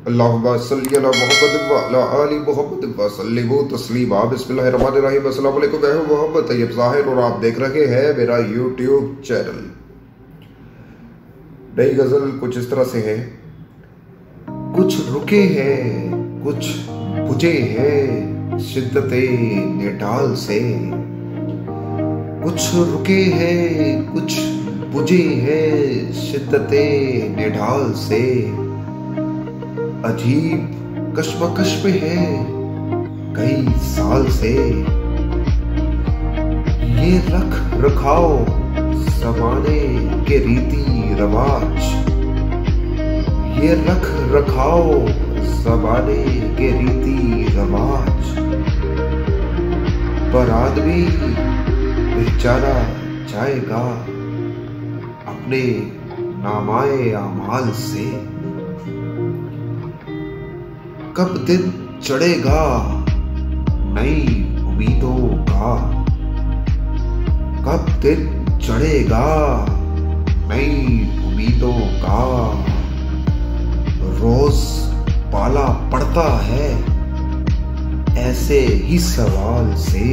अल्लाहुम्मा सल्ली अला मुहम्मद व अला आलि मुहम्मद व सल्लिमु तस्लीमा। बिस्मिल्लाहिर्रहमानिर्रहीम। अस्सलामु अलैकुम। मैं हूं मोहम्मद तैयब ज़ाहिर और आप देख रहे हैं मेरा यूट्यूब चैनल। नई गज़ल कुछ इस तरह से है। कुछ रुके हैं, कुछ बुझे हैं शिद्दते निढाल से। कुछ रुके हैं, कुछ बुझे हैं शिद्दते निढाल से। अजीब कश्मकश में है कई साल से। ये रख रखाव ज़माने के रीति रवाज। ये रख रखाव ज़माने के रीति रवाज। पर आदमी बेचारा जाएगा अपने नामाए आमाल से। कब दिन चढ़ेगा नई उम्मीदों का। कब दिन चढ़ेगा नई उम्मीदों का। रोज पाला पड़ता है ऐसे ही सवाल से।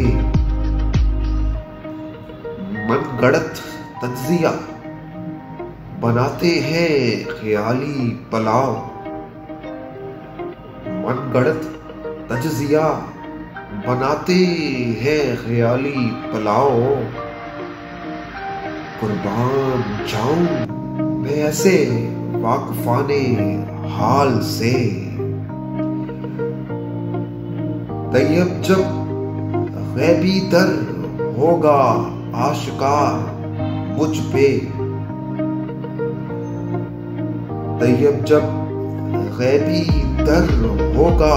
मनगढ़ंत तज्जिया बनाते हैं ख्याली पलाव। मनगढ़ंत तज्जिया बनाते हैं ख्याली पलाव। कुर्बान जाऊं मैं ऐसे वाकफाने हाल से। तैयब जब गैबी दर होगा आशिकार मुझ पे। तैयब जब गैबी दर होगा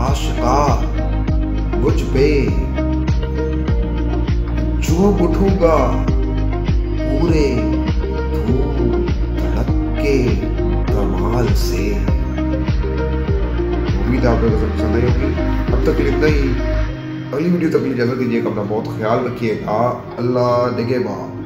आशिकार मुझ पे। झूम उठूंगा पूरे धूम धड़के कमाल से। उम्मीद है आपको पसंद आई होगी। अब तक इतना ही। अगली वीडियो तक इजाजत दीजिएगा। अपना बहुत ख्याल रखिएगा। अल्लाह निगहबान।